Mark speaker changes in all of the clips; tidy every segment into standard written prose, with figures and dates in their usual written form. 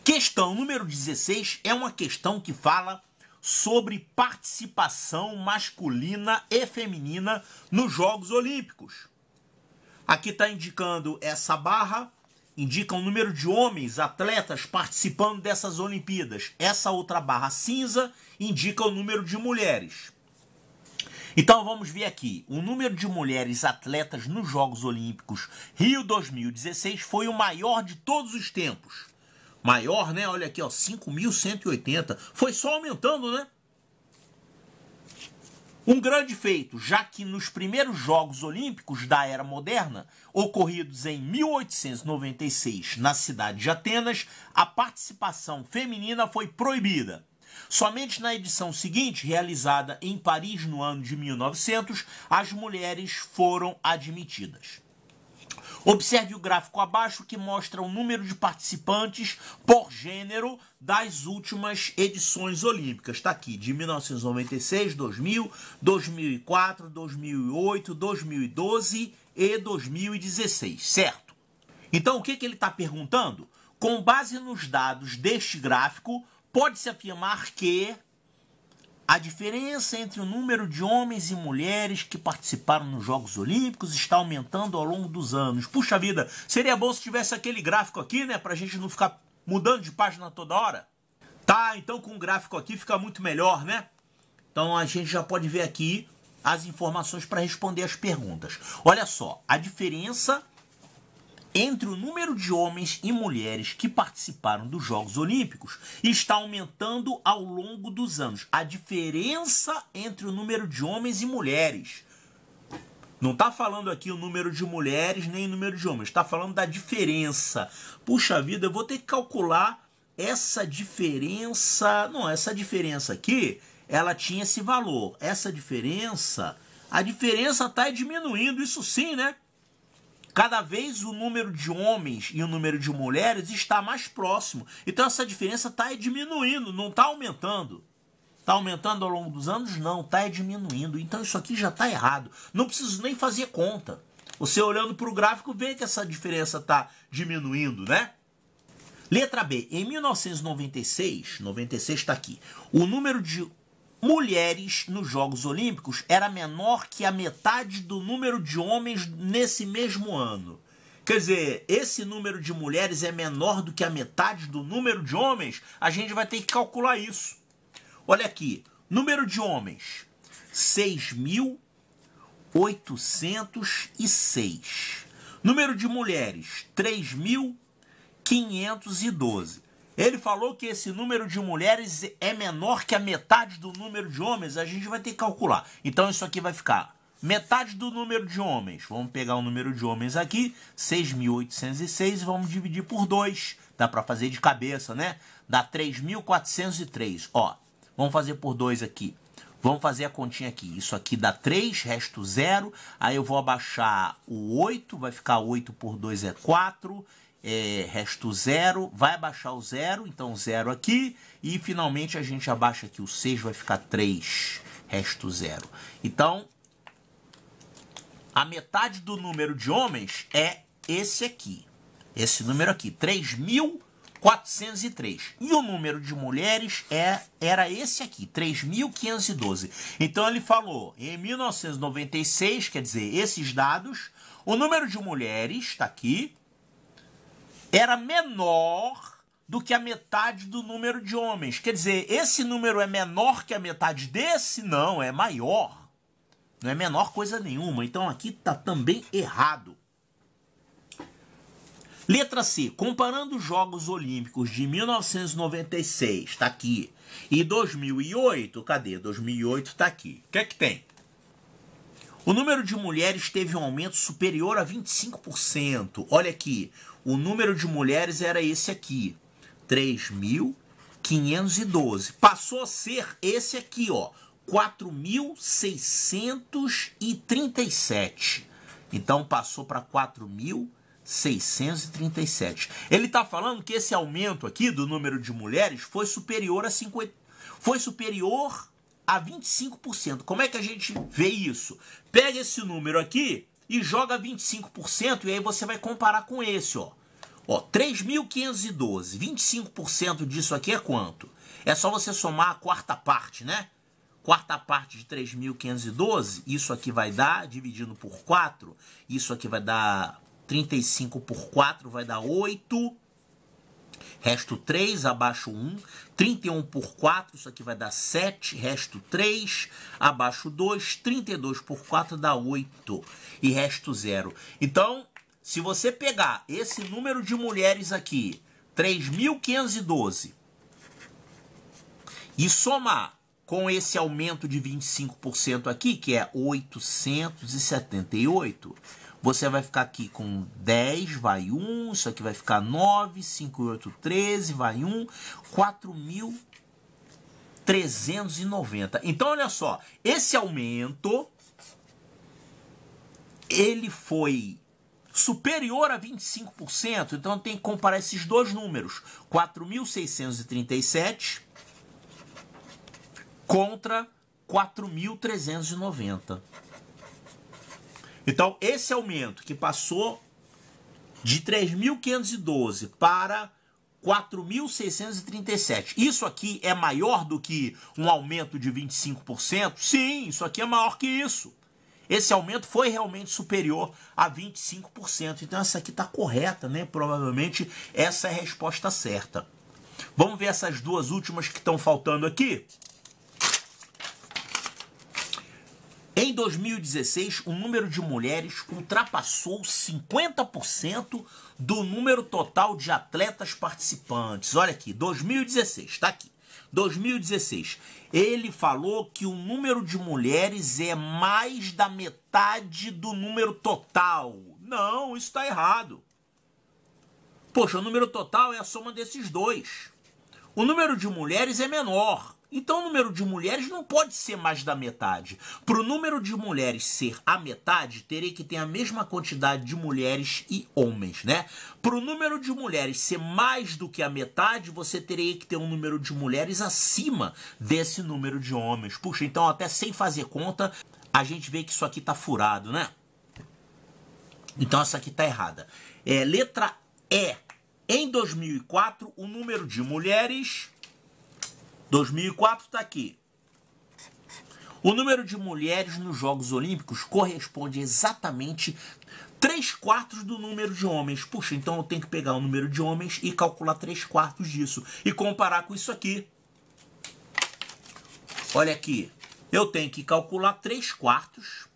Speaker 1: Questão número 16 é uma questão que fala sobre participação masculina e feminina nos Jogos Olímpicos. Aqui está indicando essa barra, indica o número de homens, atletas participando dessas Olimpíadas. Essa outra barra cinza indica o número de mulheres. Então vamos ver aqui, o número de mulheres atletas nos Jogos Olímpicos Rio 2016 foi o maior de todos os tempos. Maior, né? Olha aqui, ó, 5.180. Foi só aumentando, né? Um grande feito, já que nos primeiros Jogos Olímpicos da Era Moderna, ocorridos em 1896 na cidade de Atenas, a participação feminina foi proibida. Somente na edição seguinte, realizada em Paris no ano de 1900, as mulheres foram admitidas. Observe o gráfico abaixo que mostra o número de participantes por gênero das últimas edições olímpicas. Está aqui, de 1996, 2000, 2004, 2008, 2012 e 2016, certo? Então, o que ele está perguntando? Com base nos dados deste gráfico, pode-se afirmar que a diferença entre o número de homens e mulheres que participaram nos Jogos Olímpicos está aumentando ao longo dos anos. Puxa vida, seria bom se tivesse aquele gráfico aqui, né? Pra gente não ficar mudando de página toda hora. Tá, então com o gráfico aqui fica muito melhor, né? Então a gente já pode ver aqui as informações para responder as perguntas. Olha só, a diferença entre o número de homens e mulheres que participaram dos Jogos Olímpicos está aumentando ao longo dos anos. A diferença entre o número de homens e mulheres. Não está falando aqui o número de mulheres nem o número de homens. Está falando da diferença. Puxa vida, eu vou ter que calcular essa diferença. Não, essa diferença aqui, ela tinha esse valor. Essa diferença, a diferença está diminuindo, isso sim, né? Cada vez o número de homens e o número de mulheres está mais próximo. Então essa diferença está diminuindo, não está aumentando. Está aumentando ao longo dos anos? Não, está diminuindo. Então isso aqui já está errado. Não preciso nem fazer conta. Você olhando para o gráfico vê que essa diferença está diminuindo, né? Letra B. Em 1996, 96 está aqui, o número de mulheres nos Jogos Olímpicos era menor que a metade do número de homens nesse mesmo ano. Quer dizer, esse número de mulheres é menor do que a metade do número de homens? A gente vai ter que calcular isso. Olha aqui, número de homens, 6.806. Número de mulheres, 3.512. Ele falou que esse número de mulheres é menor que a metade do número de homens. A gente vai ter que calcular. Então isso aqui vai ficar metade do número de homens. Vamos pegar o número de homens aqui, 6.806, e vamos dividir por 2. Dá para fazer de cabeça, né? Dá 3.403. Ó, vamos fazer por 2 aqui. Vamos fazer a continha aqui. Isso aqui dá 3, resto 0. Aí eu vou abaixar o 8, vai ficar 8 por 2 é 4. Resto 0, vai abaixar o 0, então 0 aqui, e finalmente a gente abaixa aqui o 6, vai ficar 3, resto 0. Então, a metade do número de homens é esse aqui, esse número aqui, 3.403. E o número de mulheres era esse aqui, 3.512. Então ele falou, em 1996, quer dizer, esses dados, o número de mulheres, está aqui, era menor do que a metade do número de homens. Quer dizer, esse número é menor que a metade desse? Não, é maior. Não é menor coisa nenhuma. Então aqui está também errado. Letra C. Comparando os Jogos Olímpicos de 1996, está aqui, e 2008, cadê? 2008 está aqui. O que é que tem? O número de mulheres teve um aumento superior a 25%. Olha aqui, o número de mulheres era esse aqui, 3.512. Passou a ser esse aqui, ó, 4.637. Então passou para 4.637. Ele está falando que esse aumento aqui do número de mulheres foi superior a 50, foi superior a 25%. Como é que a gente vê isso? Pega esse número aqui e joga 25% e aí você vai comparar com esse, ó. Ó, 3.512, 25% disso aqui é quanto? É só você somar a quarta parte, né? Quarta parte de 3.512, isso aqui vai dar, dividido por 4, isso aqui vai dar 35 por 4, vai dar 8, resto 3, abaixo 1, 31 por 4, isso aqui vai dar 7, resto 3, abaixo 2, 32 por 4 dá 8 e resto 0. Então, se você pegar esse número de mulheres aqui, 3.512, e somar com esse aumento de 25% aqui, que é 878, você vai ficar aqui com 10, vai 1, isso aqui vai ficar 9, 5 e 8, 13, vai 1, 4.390. Então, olha só, esse aumento, ele foi superior a 25%, então tem que comparar esses dois números, 4.637 contra 4.390. Então, esse aumento que passou de 3.512 para 4.637, isso aqui é maior do que um aumento de 25%? Sim, isso aqui é maior que isso. Esse aumento foi realmente superior a 25%. Então, essa aqui está correta, né? Provavelmente essa é a resposta certa. Vamos ver essas duas últimas que estão faltando aqui? Em 2016, o número de mulheres ultrapassou 50% do número total de atletas participantes. Olha aqui, 2016, está aqui. 2016, ele falou que o número de mulheres é mais da metade do número total. Não, isso está errado. Poxa, o número total é a soma desses dois. O número de mulheres é menor. Então, o número de mulheres não pode ser mais da metade. Para o número de mulheres ser a metade, teria que ter a mesma quantidade de mulheres e homens, né? Para o número de mulheres ser mais do que a metade, você teria que ter um número de mulheres acima desse número de homens. Puxa, então até sem fazer conta, a gente vê que isso aqui tá furado, né? Então, essa aqui tá errada. Letra E. Em 2004, o número de mulheres... 2004 está aqui. O número de mulheres nos Jogos Olímpicos corresponde exatamente 3/4 do número de homens. Puxa, então eu tenho que pegar o número de homens e calcular 3/4 disso. E comparar com isso aqui. Olha aqui. Eu tenho que calcular 3/4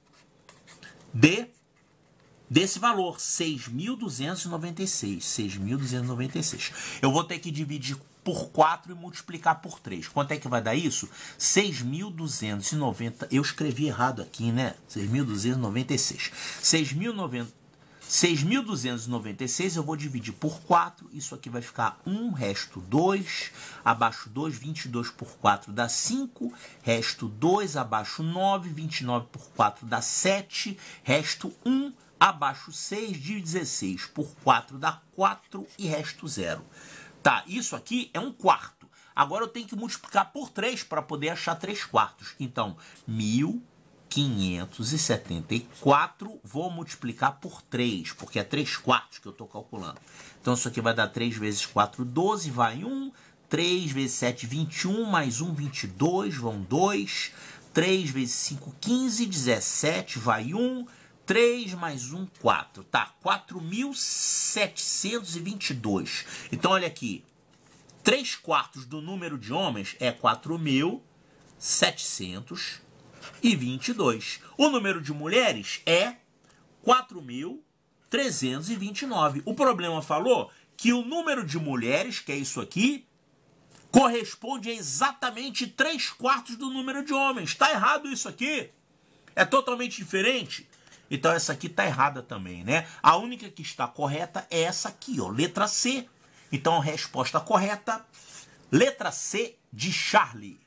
Speaker 1: desse valor. 6.296. 6.296. Eu vou ter que dividir por 4 e multiplicar por 3. Quanto é que vai dar isso? 6.290. Eu escrevi errado aqui, né? 6.296. 6.296 eu vou dividir por 4. Isso aqui vai ficar 1, resto 2. Abaixo 2, 22 por 4 dá 5. Resto 2, abaixo 9. 29 por 4 dá 7. Resto 1. Abaixo 6 de 16 por 4 dá 4 e resto 0. Tá, isso aqui é 1/4. Agora eu tenho que multiplicar por 3 para poder achar 3/4. Então, 1.574 vou multiplicar por 3, porque é 3/4 que eu estou calculando. Então, isso aqui vai dar 3 vezes 4, 12, vai 1. 3 vezes 7, 21, mais 1, 22, vão 2. 3 vezes 5, 15, 17, vai 1. 3 mais 1, 4. Tá, 4.722. Então, olha aqui. 3/4 do número de homens é 4.722. O número de mulheres é 4.329. O problema falou que o número de mulheres, que é isso aqui, corresponde a exatamente 3/4 do número de homens. Está errado isso aqui. É totalmente diferente. Então, essa aqui está errada também, né? A única que está correta é essa aqui, ó, letra C. Então, a resposta correta, letra C de Charlie.